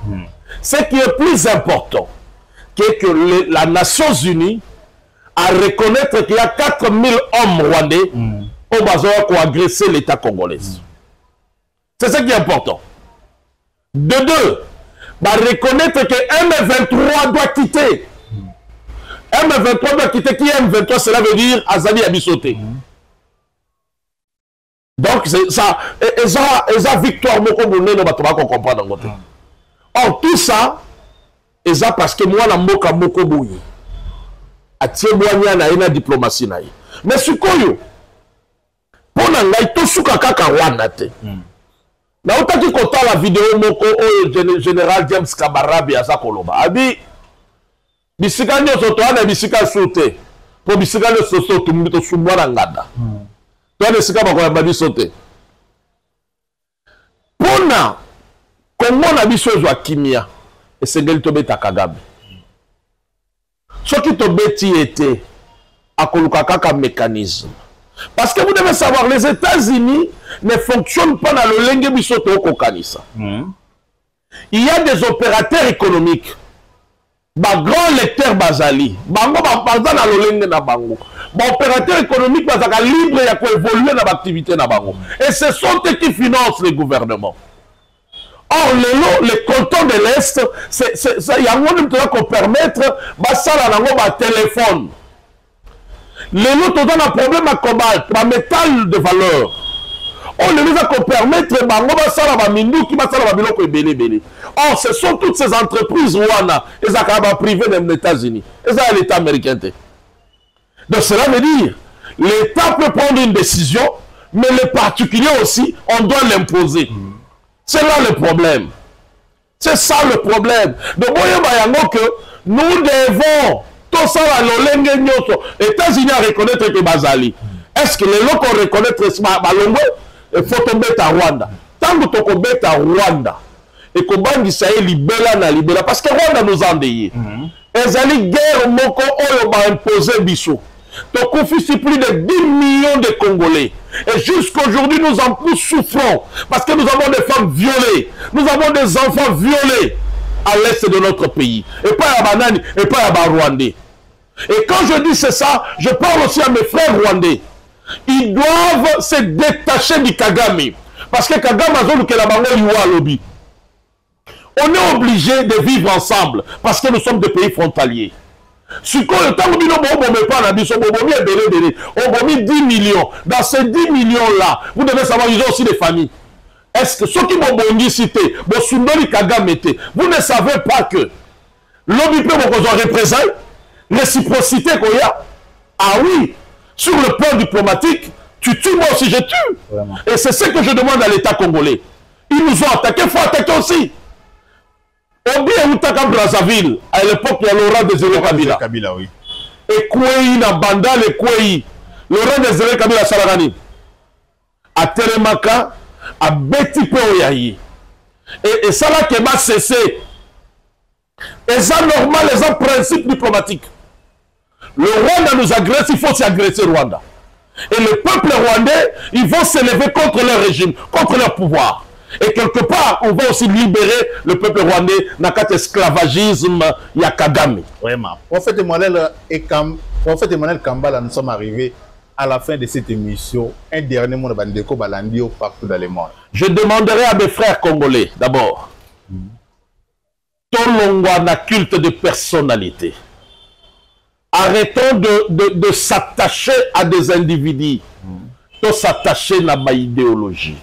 Ce qui est plus important, c'est que la Nations Unies a reconnaître qu'il y a 4000 hommes rwandais au besoin pour agresser l'État congolais. C'est ce qui est important. De deux, reconnaître que M23 doit quitter. M23 doit quitter. Qui est M23? Cela veut dire Azali Abisoté. Donc, ça, et ça victoire, qu'on comprend dans côté. Or, tout ça, et ça parce que moi, la moka moko bouyi. A tieboanya na ina diplomatie na. Mais ce koyo, pour n'engager tout ce kaka Rwanda te. Na utaki kota la vidéo moko au général James Kabarabi à sa koloba. Abi, bisika nyoso to ana bisika sote. Pour bisika nyoso sote, tumito sumwana ngada. Toi, les Sika Bakoya Babisote. Pona, Congo na biso ezwa kimia, et c'est gel tobeta Kagame. Ce qui tobeti était, à Kolukakaka mécanisme. Parce que vous devez savoir, les États-Unis ne fonctionnent pas dans le lenge bisoto au Kokanisa. Il y a des opérateurs économiques. Grand lecteur Bazali, bango bazana na lolenge na bango. Opérateur économique bazaka libre ya ko évoluer dans l'activité na bango. Et ce sont eux qui financent les gouvernements. Or les cantons de l'Est, c'est yango nto ko permettre basala nango ba téléphone. Lelo to dans un problème à cobalt, ba métal de valeur. On ne les a qu'on permettre bango basala ba mindu ki basala ba biloko ebele. Or, ce sont toutes ces entreprises Rwanda, et ça va privé des États-Unis, et ça l'État américain. Donc cela veut dire, l'État peut prendre une décision, mais les particuliers aussi, on doit l'imposer. C'est là le problème. C'est ça le problème. Donc, que nous devons, tout ça, les États-Unis à reconnaître que Bazali. Est-ce que les locaux reconnaissent Balongo? Il faut tomber à Rwanda. Tant que tu tombes à Rwanda, et que Bangisa est libéral na libéral parce que Rwanda nous a endeuillés. Ezali guerre moko oyo ba imposé biso. Donc on fait plus de 10 millions de Congolais. Et jusqu'aujourd'hui nous souffrons parce que nous avons des femmes violées, nous avons des enfants violés à l'est de notre pays. Et pas à Banani, et pas à Rwandais. Et quand je dis c'est ça, je parle aussi à mes frères rwandais. Ils doivent se détacher du Kagame. Parce que Kagame a zolu que la bango liwa lobby. On est obligé de vivre ensemble parce que nous sommes des pays frontaliers. Si on a 10 millions. Dans ces 10 millions-là, vous devez savoir qu'ils ont aussi des familles. Est-ce que ceux qui m'ont cité, vous ne savez pas que l'objet peut vous représailles, réciprocité qu'il y a. Ah oui, sur le plan diplomatique, tu tues, moi aussi je tue. Vraiment. Et c'est ce que je demande à l'État congolais. Ils nous ont attaqué, il faut attaquer aussi. On dit à Outaka Brazzaville, à l'époque, il y a Laurent Désiré Kabila. Kabila, oui. Et Kouéi, na Bandal et Kouéi. Laurent Désiré Kabila Salarani. À Teremaka, à Betty Peoyahi. Et ça là qui m'a cessé. Et ça, normal, les principes diplomatiques. Le Rwanda nous agresse, il faut s'agresser Rwanda. Et le peuple rwandais, ils vont s'élever contre leur régime, contre leur pouvoir. Et quelque part, on va aussi libérer le peuple rwandais dans cet esclavagisme Yakagami. Vraiment. Prophète Emmanuel Kambala, nous sommes arrivés à la fin de cette émission. Un dernier mot de Bandeko Balandio partout dans le monde. Je demanderai à mes frères congolais, d'abord, Tolongwana culte de personnalité. Arrêtons de s'attacher à des individus. De s'attacher à ma idéologie.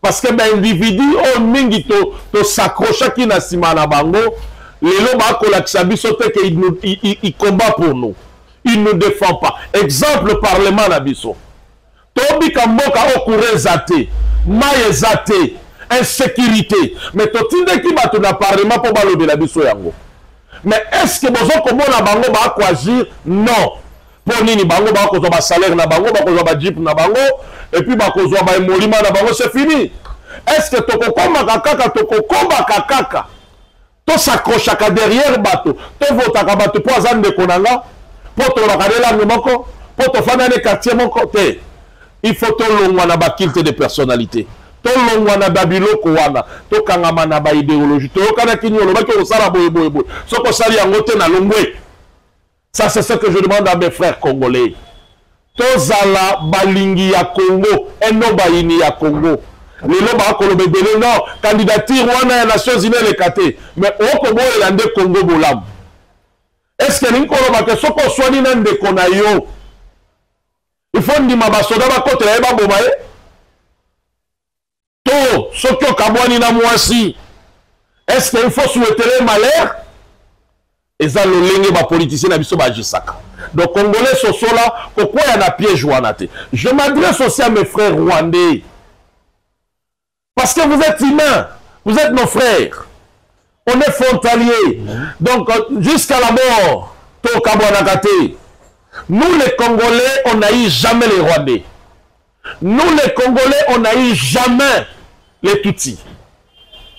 parce que ben individu o mingi to s'accrocha qui na sima na bango lelo ba ko la biso te que il combat pour nous, il ne défend pas. Exemple parlement na biso tobi kamboka okure zate maye zate insécurité mais totinde ki bato na parlement pour balobe la biso yango. Mais est-ce que bozo komona bango ba ko agir? Non. Pour nini bango ba ko ba salaire na bango ba ko ba jeep na bango et puis ba ko ba emolima na bango, c'est fini. Est-ce que toko komba kaka toko komba kaka to s'accroche à derrière bateau to vota ka bateau pour azan de konanga pour to bakadela ngomoko pour to fana ne quartier mon côté. Il faut to longwa na ba kilte de personnalité. To longwa na babiloko wana to kangama na ba idéologie to kana kinyolo ba ko sala boye soko sali yango te na longwe. Ça c'est ce que je demande à mes frères congolais. Tozala balingi ya Congo eno bayini ya Congo. Lelo ba ko lobebele non candidature wana ya Nations Unies le kate mais o ko boye ya nde Congo bolam. Est-ce que ninko ba ke soko swani na nde kona yo? Il faut ndima ba soda ba kote ya ba bomaye. To soko kabwani na mwasi. Est-ce qu'il faut souhaiter le malheur? Et ça le lenge ba politicien na biso ba jisaka. Donc congolais soso là pourquoi il y a na piège wana te? Je m'adresse aussi à mes frères rwandais. Parce que vous êtes humains, vous êtes nos frères. On est frontaliers. Donc jusqu'à la mort, to kabwanakate. Nous les Congolais, on n'a eu jamais les Rwandais. Nous les Congolais, on n'a eu jamais les Tutsis.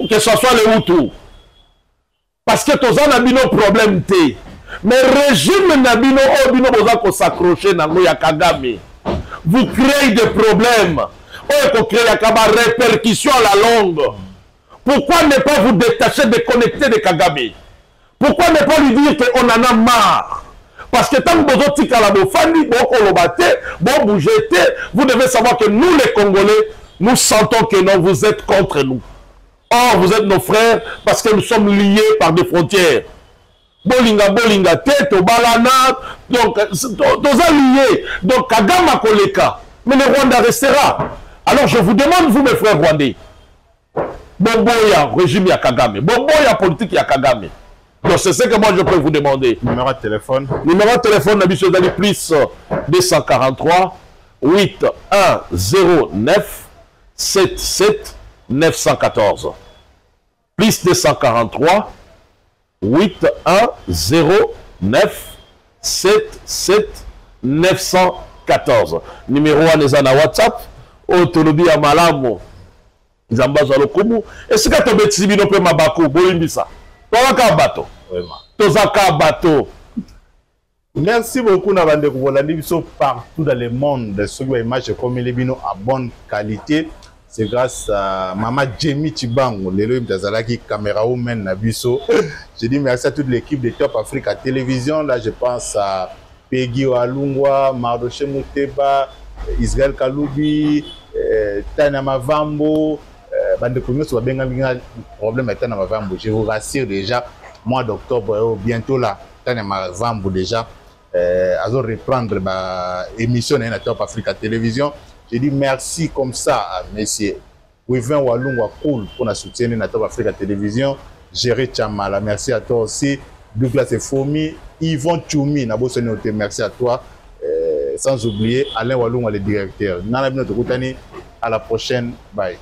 Que ce soit les Hutus. Parce que tous en abino problème té. Mais régime nabino obino boza ko s'accrocher nango ya Kagame. Vous créez des problèmes. Vous créez des répercussions à la longue. Pourquoi ne pas vous détacher, déconnecter de Kagame? Pourquoi ne pas lui dire qu'on en a marre? Parce que tant que vous êtes à la bofani, vous devez savoir que nous les Congolais, nous sentons que non, vous êtes contre nous. Or, vous êtes nos frères parce que nous sommes liés par des frontières. Bolinga, tête, balana, donc, tous alliés. Donc, Kagame a koleka. Mais le Rwanda restera. Alors, je vous demande, vous, mes frères rwandais, Bomboya, régime ya Kagame, Bomboya, politique ya Kagame. Donc, c'est ce que moi, je peux vous demander. Numéro de téléphone. Numéro de téléphone, Nabisho Dali, plus 243 8109 77 914. Plus 243 8109 77 914. Numéro 1 est na WhatsApp. Autonomie à Malamo. Zambaza Lokumu. Et ce que tu as dit, tu peux m'abaco. Bolimbisa. Tozaka bateau. Tozaka bateau. Merci beaucoup, Nabande Koubolandi. Nous sommes partout dans le monde. Ce qui est image comme les bino à bonne qualité. C'est grâce à Maman Jamie Chibango, l'héroïne d'Azalaki, caméra woman Nabiso. Je dis merci à toute l'équipe de Top Africa Télévision. Là, je pense à Peggy Walungwa, Mardoche Mouteba, Israël Kaloubi, Tana Mavambo, Bande Koumio, sur le problème avec Tana Mavambo. Je vous rassure déjà, mois d'octobre, bientôt là, Tana Mavambo déjà, à reprendre l'émission de Top Africa Télévision. Je dis merci comme ça à M. Wivin Walungwa Cool pour nous soutenir dans Top Africa Télévision. Géré Chamala, merci à toi aussi. Douglas Fomi, Yvon Choumi, merci à toi. Sans oublier Alain Walungwa, le directeur. À la prochaine. Bye.